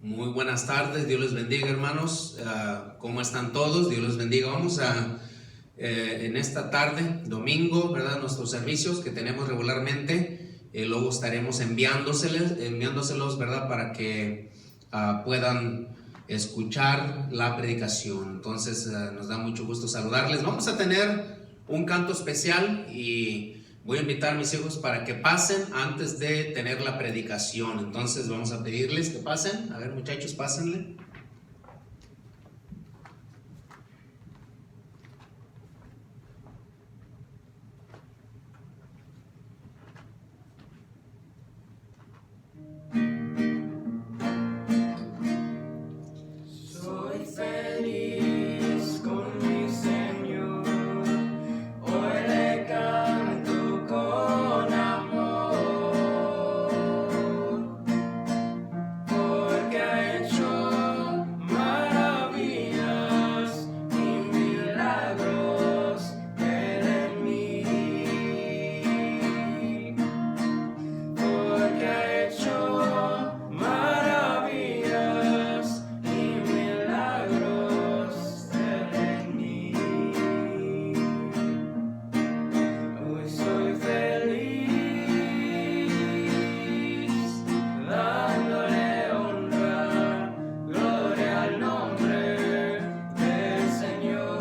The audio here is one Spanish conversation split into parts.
Muy buenas tardes, Dios les bendiga, hermanos. ¿Cómo están todos? Dios les bendiga. Vamos a, en esta tarde, domingo, ¿verdad? Nuestros servicios que tenemos regularmente, luego estaremos enviándoselos, ¿verdad? Para que puedan escuchar la predicación. Entonces, nos da mucho gusto saludarles. Vamos a tener un canto especial y voy a invitar a mis hijos para que pasen antes de tener la predicación. Entonces vamos a pedirles que pasen. A ver, muchachos, pásenle. Soy feliz con mi Señor, hoy le canto con amor, porque ha hecho maravillas y milagros Él en mí, porque ha hecho maravillas y milagros Él en mí. Hoy soy feliz, dándole honra, gloria al nombre del Señor.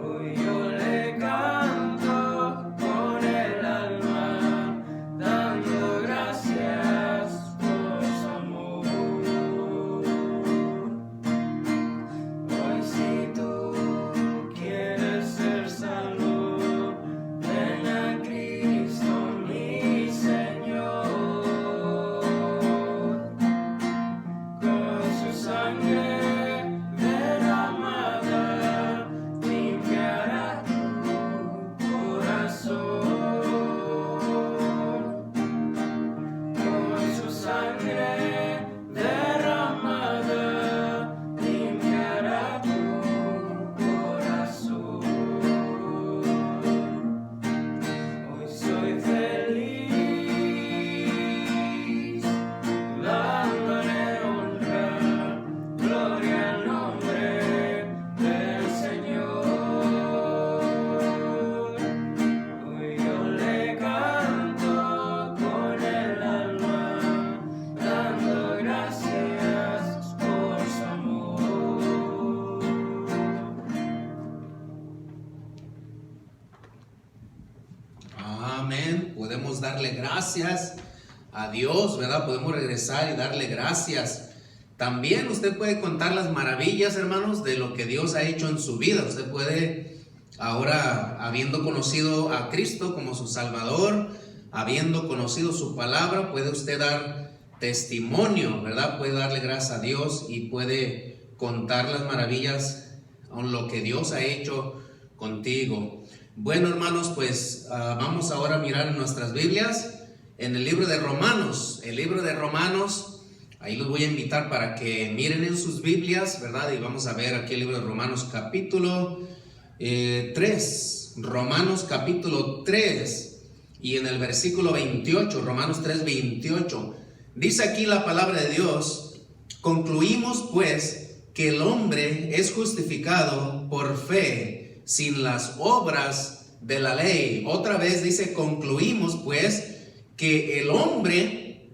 Hoy yo le canto con el alma, dando gracias por su amor. Hoy si tú quieres ser salvo, ven a Cristo mi Señor. Con su sangre derramada limpiará tu corazón. Con su sangre derramada limpiará tu corazón. Hoy soy feliz, dándole honra, gloria al nombre del Señor. Hoy yo le canto con el alma, dando gracias por su amor. Amén. Podemos darle gracias a Dios, ¿verdad? Podemos regresar y darle gracias. También usted puede contar las maravillas, hermanos, de lo que Dios ha hecho en su vida. Usted puede, ahora, habiendo conocido a Cristo como su Salvador, habiendo conocido su palabra, puede usted dar testimonio, ¿verdad? Puede darle gracias a Dios y puede contar las maravillas con lo que Dios ha hecho contigo. Bueno, hermanos, pues vamos ahora a mirar en nuestras Biblias, en el libro de Romanos. El libro de Romanos, ahí los voy a invitar para que miren en sus Biblias, ¿verdad? Y vamos a ver aquí el libro de Romanos capítulo 3. Romanos capítulo 3 y en el versículo 28, Romanos 3, 28. Dice aquí la palabra de Dios: concluimos pues que el hombre es justificado por fe sin las obras de la ley. Otra vez dice: concluimos pues que el hombre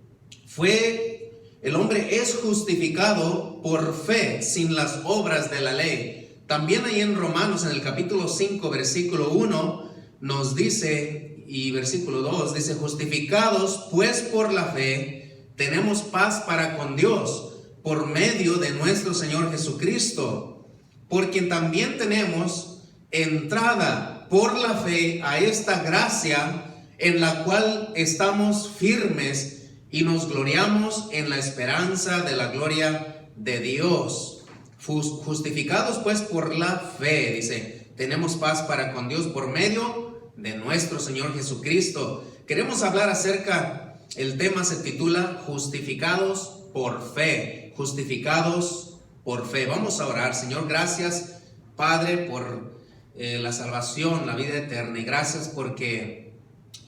es justificado por fe sin las obras de la ley. También ahí en Romanos, en el capítulo 5, versículo 1, nos dice, y versículo 2, dice: justificados pues por la fe, tenemos paz para con Dios, por medio de nuestro Señor Jesucristo, por quien también tenemos entrada por la fe a esta gracia en la cual estamos firmes y nos gloriamos en la esperanza de la gloria de Dios. Justificados pues por la fe, dice, tenemos paz para con Dios por medio de nuestro Señor Jesucristo. Queremos hablar acerca, el tema se titula justificados por fe, justificados por fe. Vamos a orar. Señor, gracias, Padre, por la salvación, la vida eterna, y gracias porque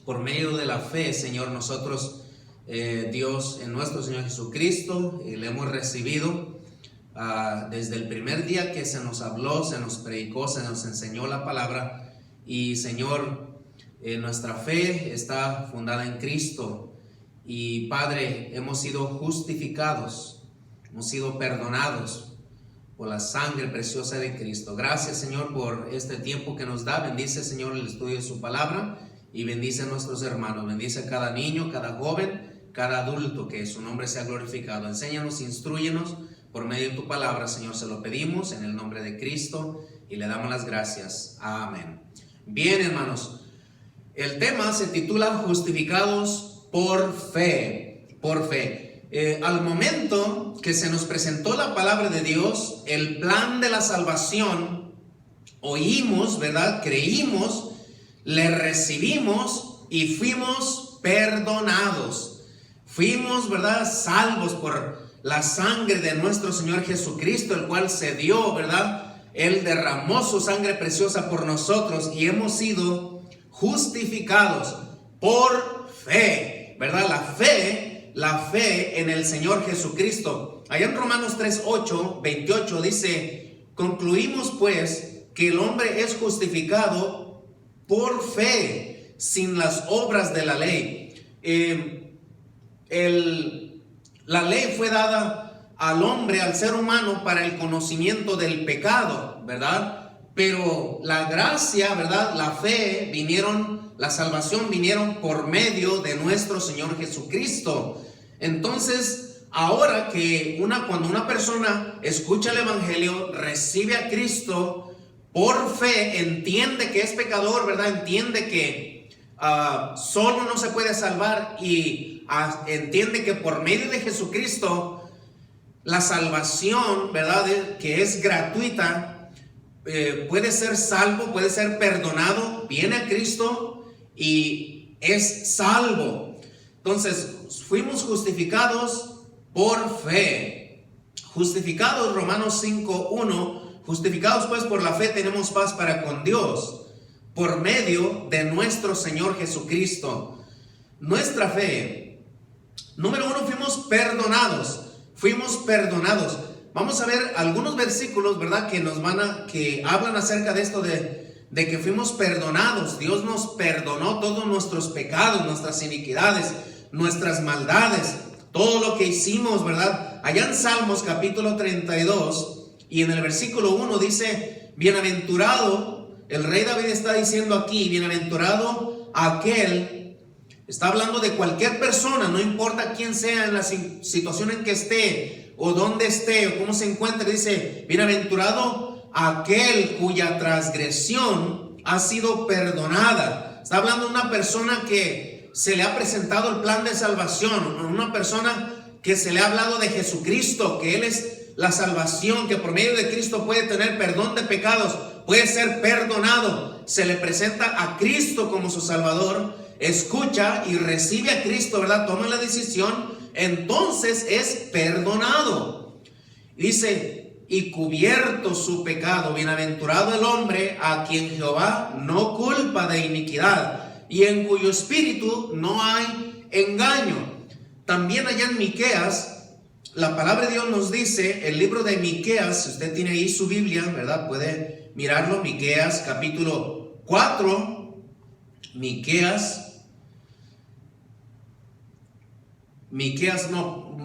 por medio de la fe, Señor, nosotros Dios en nuestro Señor Jesucristo, y le hemos recibido desde el primer día que se nos habló, se nos predicó, se nos enseñó la palabra. Y Señor, nuestra fe está fundada en Cristo. Y Padre, hemos sido justificados, hemos sido perdonados por la sangre preciosa de Cristo. Gracias, Señor, por este tiempo que nos da. Bendice, Señor, el estudio de su palabra y bendice a nuestros hermanos. Bendice a cada niño, cada joven, cada adulto, que su nombre sea glorificado. Enséñanos, instrúyenos por medio de tu palabra, Señor. Se lo pedimos en el nombre de Cristo y le damos las gracias. Amén. Bien, hermanos, el tema se titula Justificados por fe. Por fe. Al momento que se nos presentó la palabra de Dios, el plan de la salvación, oímos, ¿verdad? Creímos, le recibimos y fuimos perdonados. Fuimos, ¿verdad? Salvos por la sangre de nuestro Señor Jesucristo, el cual se dio, ¿verdad? Él derramó su sangre preciosa por nosotros y hemos sido justificados por fe, ¿verdad? La fe en el Señor Jesucristo. Allá en Romanos 3:28 dice: concluimos pues que el hombre es justificado por fe, sin las obras de la ley. La ley fue dada al hombre, al ser humano, para el conocimiento del pecado, ¿verdad? Pero la gracia, ¿verdad? La fe la salvación vinieron por medio de nuestro Señor Jesucristo. Entonces, ahora que cuando una persona escucha el Evangelio, recibe a Cristo por fe, entiende que es pecador, ¿verdad? Entiende que solo no se puede salvar y entiende que por medio de Jesucristo la salvación, ¿verdad? Que es gratuita, puede ser salvo, puede ser perdonado, viene a Cristo y es salvo. Entonces, fuimos justificados por fe. Justificados, Romanos 5:1, justificados pues por la fe tenemos paz para con Dios, por medio de nuestro Señor Jesucristo. Nuestra fe, número 1, fuimos perdonados. Vamos a ver algunos versículos, ¿verdad? Que hablan acerca de esto de que fuimos perdonados. Dios nos perdonó todos nuestros pecados, nuestras iniquidades, nuestras maldades, todo lo que hicimos, ¿verdad? Allá en Salmos capítulo 32 y en el versículo 1 dice: bienaventurado, el rey David está diciendo aquí, bienaventurado aquel, está hablando de cualquier persona, no importa quién sea, en la situación en que esté, o dónde esté, o cómo se encuentre, dice: bienaventurado aquel cuya transgresión ha sido perdonada. Está hablando de una persona que se le ha presentado el plan de salvación, una persona que se le ha hablado de Jesucristo, que Él es la salvación, que por medio de Cristo puede tener perdón de pecados, puede ser perdonado. Se le presenta a Cristo como su Salvador, escucha y recibe a Cristo, ¿verdad? Toma la decisión, entonces es perdonado. Dice: y cubierto su pecado, bienaventurado el hombre a quien Jehová no culpa de iniquidad y en cuyo espíritu no hay engaño. También allá en Miqueas, la palabra de Dios nos dice, el libro de Miqueas, si usted tiene ahí su Biblia, ¿verdad? Puede mirarlo, Miqueas capítulo 4,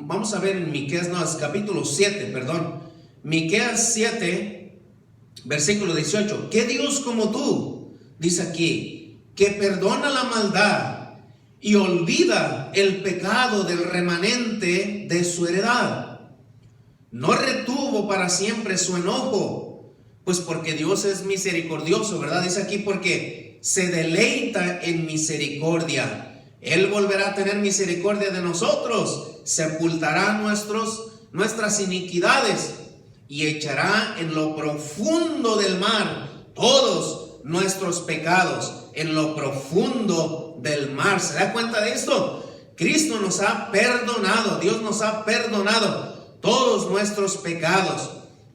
vamos a ver en Miqueas, es capítulo 7, perdón. Miqueas 7, versículo 18. ¿Qué Dios como tú? Dice aquí, que perdona la maldad y olvida el pecado del remanente de su heredad. No retuvo para siempre su enojo, pues porque Dios es misericordioso, ¿verdad? Dice aquí, porque se deleita en misericordia. Él volverá a tener misericordia de nosotros, sepultará nuestras iniquidades y echará en lo profundo del mar todos nuestros pecados, en lo profundo del mar. ¿Se da cuenta de esto? Cristo nos ha perdonado, Dios nos ha perdonado todos nuestros pecados.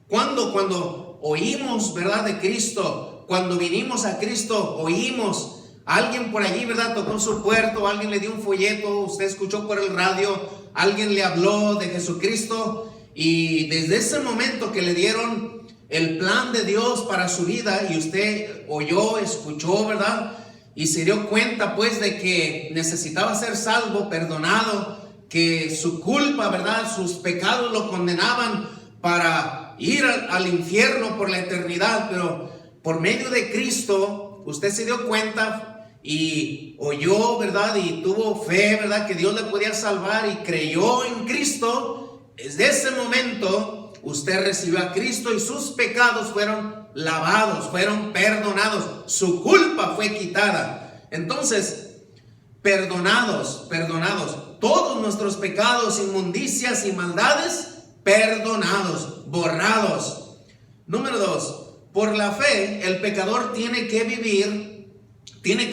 Cuando oímos, ¿verdad?, de Cristo, cuando vinimos a Cristo, oímos alguien por allí, ¿verdad?, tocó su puerta, o alguien le dio un folleto, usted escuchó por el radio, alguien le habló de Jesucristo, y desde ese momento que le dieron el plan de Dios para su vida, y usted oyó, escuchó, ¿verdad?, y se dio cuenta pues de que necesitaba ser salvo, perdonado, que su culpa, ¿verdad?, sus pecados lo condenaban para ir al infierno por la eternidad, pero por medio de Cristo usted se dio cuenta y oyó, ¿verdad?, y tuvo fe, ¿verdad?, que Dios le podía salvar, y creyó en Cristo. Desde ese momento usted recibió a Cristo y sus pecados fueron lavados, fueron perdonados, su culpa fue quitada. Entonces, perdonados, todos nuestros pecados, inmundicias y maldades, perdonados, borrados. Número 2, por la fe el pecador tiene que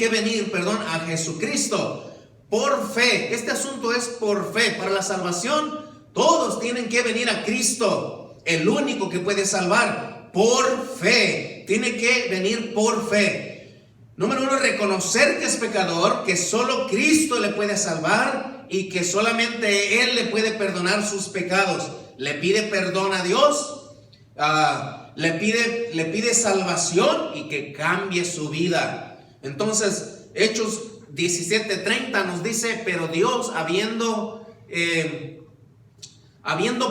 venir a Jesucristo por fe. Este asunto es por fe. Para la salvación todos tienen que venir a Cristo, el único que puede salvar, por fe. Tiene que venir por fe. Número 1, reconocer que es pecador, que solo Cristo le puede salvar y que solamente Él le puede perdonar sus pecados. Le pide perdón a Dios, le pide salvación y que cambie su vida. Entonces, Hechos 17:30 nos dice: pero Dios, habiendo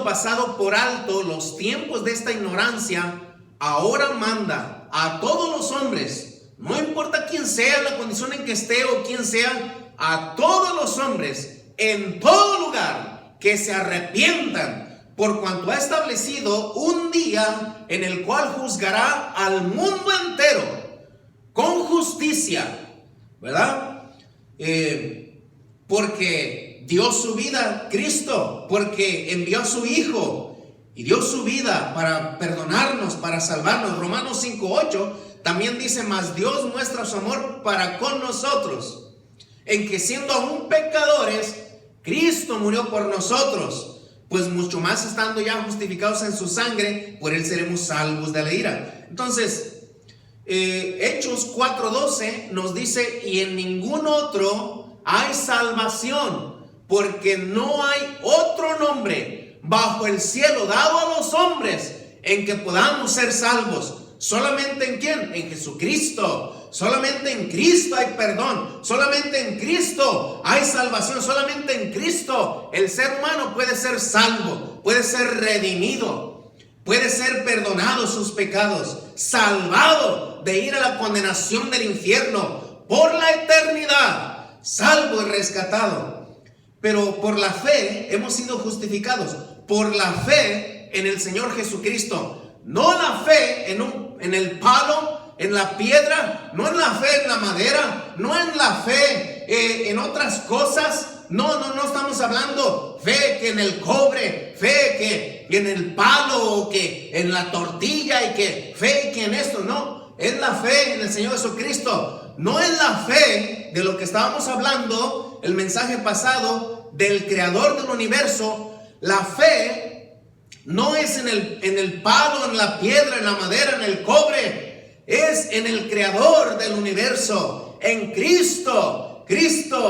pasado por alto los tiempos de esta ignorancia, ahora manda a todos los hombres, no importa quién sea, la condición en que esté o quién sea, a todos los hombres en todo lugar que se arrepientan, por cuanto ha establecido un día en el cual juzgará al mundo entero con justicia, ¿verdad? Porque dio su vida Cristo, porque envió a su Hijo y dio su vida para perdonarnos, para salvarnos. Romanos 5:8 también dice: mas Dios muestra su amor para con nosotros, en que siendo aún pecadores, Cristo murió por nosotros. Pues mucho más estando ya justificados en su sangre, por Él seremos salvos de la ira. Entonces, Hechos 4:12 nos dice: y en ningún otro hay salvación, porque no hay otro nombre bajo el cielo dado a los hombres en que podamos ser salvos. ¿Solamente en quién? En Jesucristo. Solamente en Cristo hay perdón, solamente en Cristo hay salvación, solamente en Cristo el ser humano puede ser salvo, puede ser redimido, puede ser perdonado sus pecados, salvado de ir a la condenación del infierno por la eternidad, salvo y rescatado. Pero por la fe hemos sido justificados, por la fe en el Señor Jesucristo, no la fe en el palo, en la piedra, no en la fe en la madera, no en la fe en otras cosas. No estamos hablando fe que en el cobre, fe que en el palo, o que en la tortilla, y que fe que en esto. No, es la fe en el Señor Jesucristo. No es la fe de lo que estábamos hablando el mensaje pasado, del creador del universo. La fe no es en el palo, en la piedra, en la madera, en el cobre. Es en el creador del universo, en Cristo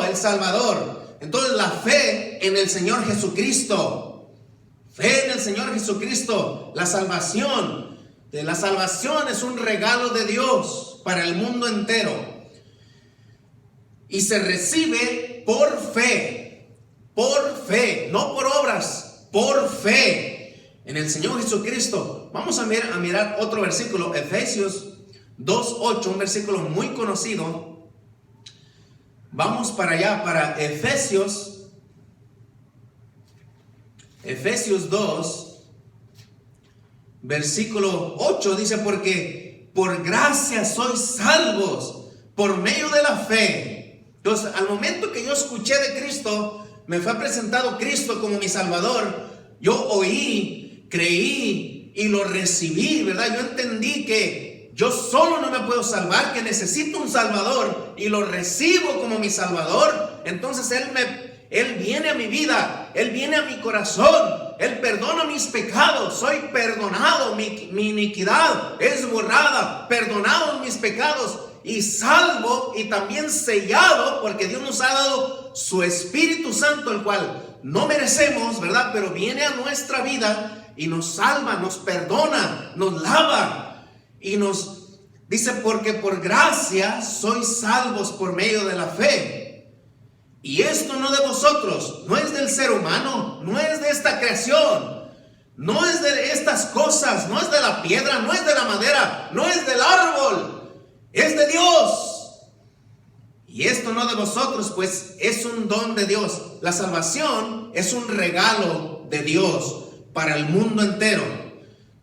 el Salvador. Entonces, la fe en el Señor Jesucristo, fe en el Señor Jesucristo, la salvación es un regalo de Dios para el mundo entero, y se recibe por fe, no por obras, por fe en el Señor Jesucristo. Vamos a mirar otro versículo, Efesios 2:8, un versículo muy conocido. Vamos para allá, para Efesios 2, versículo 8, dice: porque por gracia sois salvos por medio de la fe. Entonces, al momento que yo escuché de Cristo, me fue presentado Cristo como mi Salvador, yo oí, creí y lo recibí, ¿verdad? Yo entendí que yo solo no me puedo salvar, que necesito un Salvador, y lo recibo como mi Salvador. Entonces Él viene a mi vida, Él viene a mi corazón, Él perdona mis pecados, soy perdonado, mi iniquidad es borrada, perdonados mis pecados, y salvo y también sellado, porque Dios nos ha dado su Espíritu Santo, el cual no merecemos, ¿verdad? Pero viene a nuestra vida y nos salva, nos perdona, nos lava y nos dice, porque por gracia sois salvos por medio de la fe. Y esto no de vosotros, no es del ser humano, no es de esta creación, no es de estas cosas, no es de la piedra, no es de la madera, no es del árbol, es de Dios. Y esto no de vosotros, pues es un don de Dios. La salvación es un regalo de Dios para el mundo entero.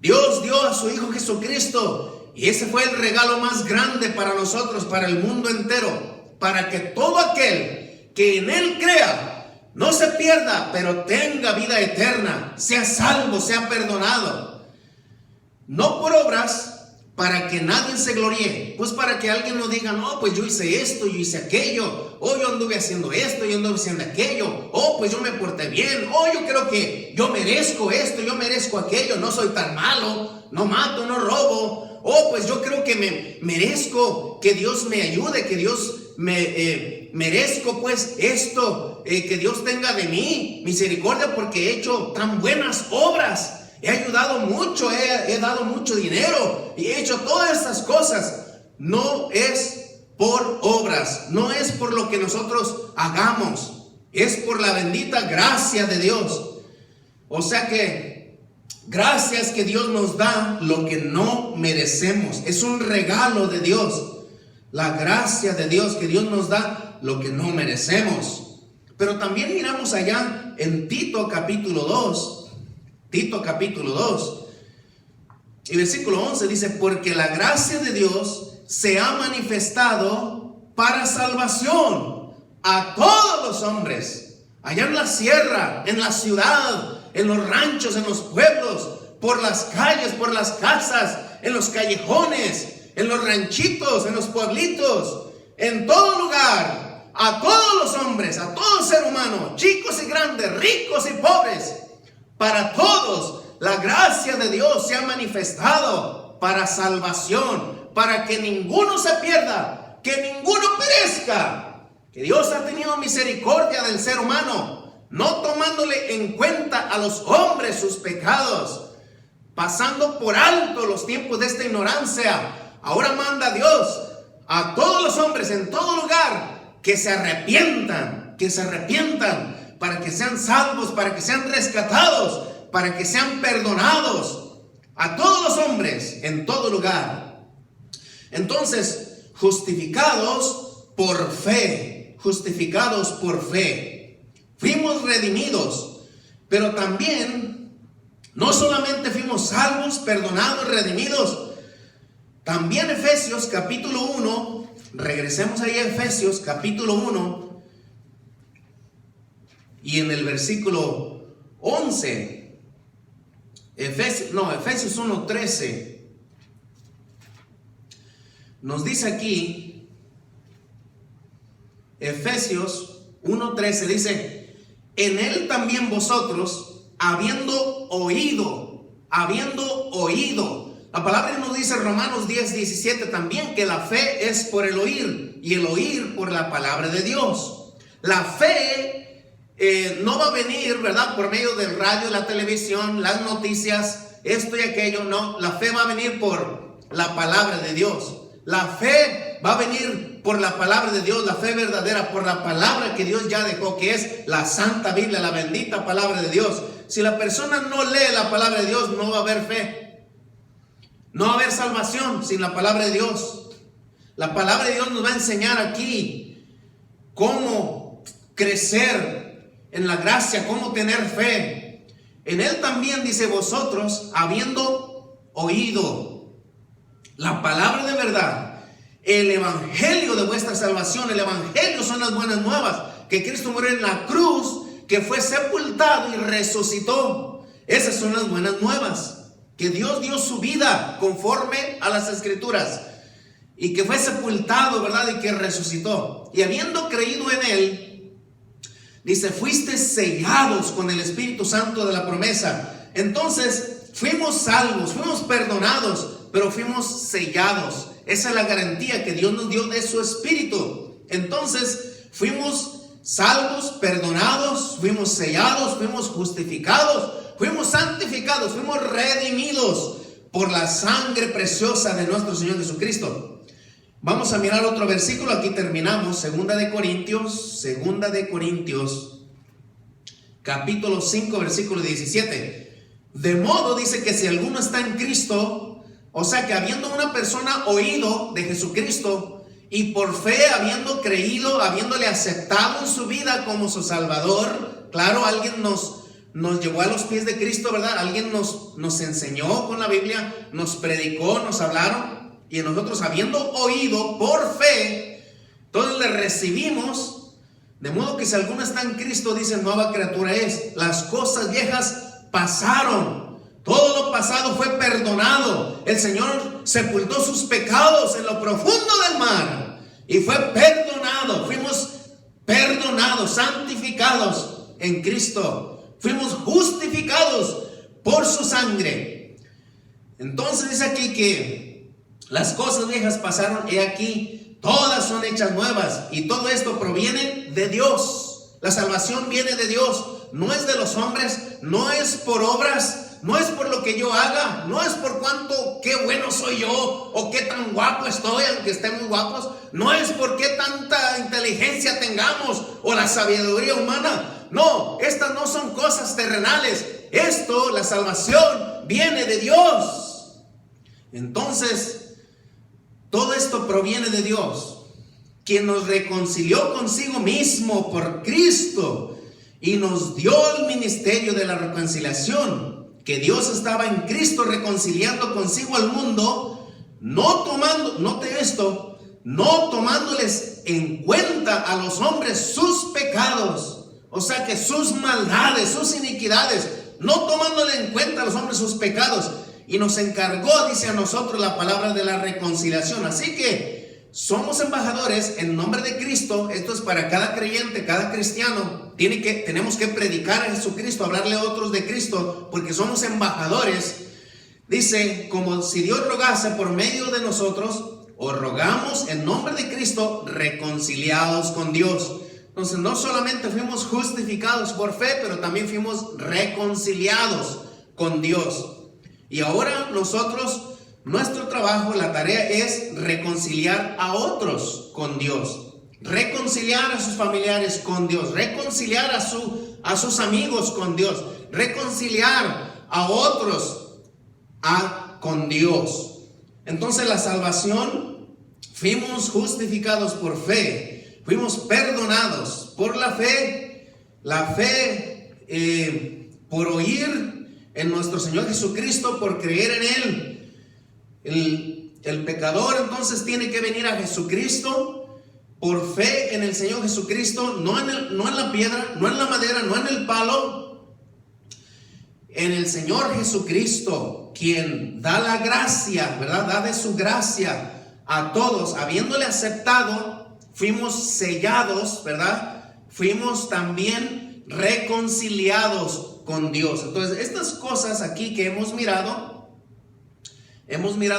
Dios dio a su Hijo Jesucristo y ese fue el regalo más grande para nosotros, para el mundo entero, para que todo aquel que en Él crea no se pierda, pero tenga vida eterna, sea salvo, sea perdonado. No por obras, para que nadie se gloríe, pues para que alguien no diga, no, pues yo hice esto, yo hice aquello, o yo anduve haciendo esto, yo anduve haciendo aquello, o pues yo me porté bien, o yo creo que yo merezco esto, yo merezco aquello, no soy tan malo, no mato, no robo, o pues yo creo que me merezco que Dios me ayude, que Dios merezco pues esto, que Dios tenga de mí misericordia porque he hecho tan buenas obras. He ayudado mucho, he dado mucho dinero y he hecho todas estas cosas. No es por obras, no es por lo que nosotros hagamos, es por la bendita gracia de Dios. O sea que gracias que Dios nos da lo que no merecemos. Es un regalo de Dios. La gracia de Dios, que Dios nos da lo que no merecemos. Pero también miramos allá en Tito capítulo 2. Tito capítulo 2 y versículo 11 dice, porque la gracia de Dios se ha manifestado para salvación a todos los hombres, allá en la sierra, en la ciudad, en los ranchos, en los pueblos, por las calles, por las casas, en los callejones, en los ranchitos, en los pueblitos, en todo lugar, a todos los hombres, a todo ser humano, chicos y grandes, ricos y pobres. Para todos la gracia de Dios se ha manifestado para salvación, para que ninguno se pierda, que ninguno perezca. Que Dios ha tenido misericordia del ser humano, no tomándole en cuenta a los hombres sus pecados, pasando por alto los tiempos de esta ignorancia. Ahora manda Dios a todos los hombres en todo lugar que se arrepientan, para que sean salvos, para que sean rescatados, para que sean perdonados, a todos los hombres en todo lugar. Entonces, justificados por fe, fuimos redimidos, pero también no solamente fuimos salvos, perdonados, redimidos, también Efesios capítulo 1, regresemos ahí a Efesios capítulo 1, y en el versículo 11, Efesios 1:13, nos dice aquí, Efesios 1:13 dice, en él también vosotros, habiendo oído, la palabra nos dice Romanos 10:17 también, que la fe es por el oír, y el oír por la palabra de Dios. La fe no va a venir, ¿verdad?, por medio del radio, la televisión, las noticias, esto y aquello. No, la fe va a venir por la palabra de Dios. La fe va a venir por la palabra de Dios, la fe verdadera, por la palabra que Dios ya dejó, que es la Santa Biblia, la bendita palabra de Dios. Si la persona no lee la palabra de Dios, no va a haber fe. No va a haber salvación sin la palabra de Dios. La palabra de Dios nos va a enseñar aquí cómo crecer en la gracia, cómo tener fe. En él también dice, vosotros, habiendo oído la palabra de verdad, el evangelio de vuestra salvación. El evangelio son las buenas nuevas, que Cristo murió en la cruz, que fue sepultado y resucitó. Esas son las buenas nuevas, que Dios dio su vida conforme a las escrituras, y que fue sepultado, ¿verdad?, y que resucitó. Y habiendo creído en él, dice, fuiste sellados con el Espíritu Santo de la promesa. Entonces, fuimos salvos, fuimos perdonados, pero fuimos sellados. Esa es la garantía que Dios nos dio de su Espíritu. Entonces fuimos salvos, perdonados, fuimos sellados, fuimos justificados, fuimos santificados, fuimos redimidos por la sangre preciosa de nuestro Señor Jesucristo. Vamos a mirar otro versículo, aquí terminamos, Segunda de Corintios, capítulo 5, versículo 17. De modo, dice, que si alguno está en Cristo, o sea que habiendo una persona oído de Jesucristo y por fe habiendo creído, habiéndole aceptado en su vida como su Salvador, claro, alguien nos llevó a los pies de Cristo, ¿verdad? Alguien nos enseñó con la Biblia, nos predicó, nos hablaron, y nosotros habiendo oído por fe, entonces le recibimos. De modo que si alguno está en Cristo, dice, nueva criatura es. Las cosas viejas pasaron, todo lo pasado fue perdonado. El Señor sepultó sus pecados en lo profundo del mar y fue perdonado. Fuimos perdonados, santificados en Cristo. Fuimos justificados por su sangre. Entonces dice aquí que las cosas viejas pasaron, he aquí, todas son hechas nuevas. Y todo esto proviene de Dios. La salvación viene de Dios, no es de los hombres, no es por obras, no es por lo que yo haga, no es por qué bueno soy yo o qué tan guapo estoy, aunque estemos guapos, no es por qué tanta inteligencia tengamos o la sabiduría humana. No, estas no son cosas terrenales. Esto, la salvación, viene de Dios. Entonces, todo esto proviene de Dios, quien nos reconcilió consigo mismo por Cristo y nos dio el ministerio de la reconciliación, que Dios estaba en Cristo reconciliando consigo al mundo, no tomándoles en cuenta a los hombres sus pecados, o sea que sus maldades, sus iniquidades, no tomándole en cuenta a los hombres sus pecados. Y nos encargó, dice, a nosotros la palabra de la reconciliación. Así que somos embajadores en nombre de Cristo. Esto es para cada creyente, cada cristiano. Tenemos que predicar a Jesucristo, hablarle a otros de Cristo, porque somos embajadores. Dice, como si Dios rogase por medio de nosotros, os rogamos en nombre de Cristo, reconciliados con Dios. Entonces, no solamente fuimos justificados por fe, pero también fuimos reconciliados con Dios. Y ahora nosotros, nuestro trabajo, la tarea es reconciliar a otros con Dios, reconciliar a sus familiares con Dios, reconciliar a sus amigos con Dios, reconciliar a otros con Dios. Entonces la salvación, fuimos justificados por fe, fuimos perdonados por la fe por oír en nuestro Señor Jesucristo, por creer en Él. El pecador entonces tiene que venir a Jesucristo por fe en el Señor Jesucristo, no en la piedra, no en la madera, no en el palo, en el Señor Jesucristo, quien da la gracia, ¿verdad? Da de su gracia a todos. Habiéndole aceptado, fuimos sellados, ¿verdad? Fuimos también reconciliados con Dios. Entonces, estas cosas aquí que hemos mirado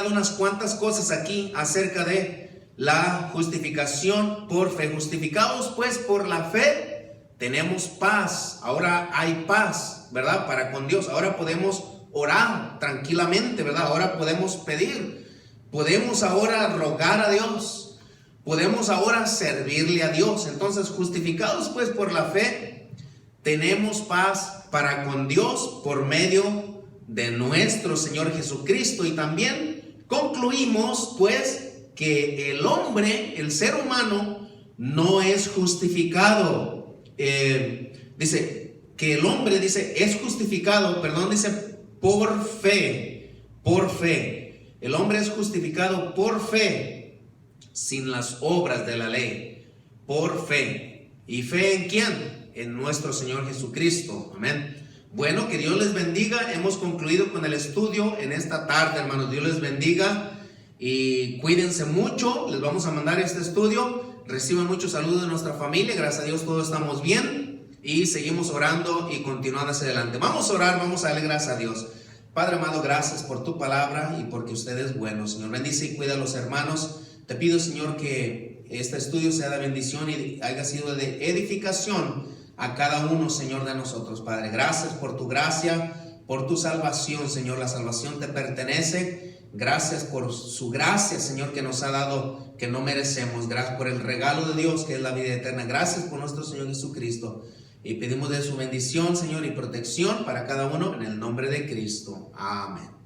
unas cuantas cosas aquí acerca de la justificación por fe. Justificados pues por la fe, tenemos paz. Ahora hay paz, ¿verdad? Para con Dios. Ahora podemos orar tranquilamente, ¿verdad? Ahora podemos pedir, podemos ahora rogar a Dios, podemos ahora servirle a Dios. Entonces, justificados pues por la fe, tenemos paz para con Dios por medio de nuestro Señor Jesucristo. Y también concluimos pues que el hombre, el ser humano, no es justificado. Dice que el hombre, es justificado, por fe, por fe. El hombre es justificado por fe, sin las obras de la ley, por fe. ¿Y fe en quién? En nuestro Señor Jesucristo. Amén. Bueno, que Dios les bendiga. Hemos concluido con el estudio en esta tarde, hermanos. Dios les bendiga y cuídense mucho. Les vamos a mandar este estudio. Reciban muchos saludos de nuestra familia. Gracias a Dios todos estamos bien y seguimos orando y continuando hacia adelante. Vamos a orar, vamos a darle gracias a Dios. Padre amado, gracias por tu palabra y porque usted es bueno. Señor, bendice y cuida a los hermanos. Te pido, Señor, que este estudio sea de bendición y haya sido de edificación a cada uno, Señor, de nosotros, Padre. Gracias por tu gracia, por tu salvación, Señor. La salvación te pertenece. Gracias por su gracia, Señor, que nos ha dado, que no merecemos. Gracias por el regalo de Dios, que es la vida eterna. Gracias por nuestro Señor Jesucristo. Y pedimos de su bendición, Señor, y protección para cada uno en el nombre de Cristo. Amén.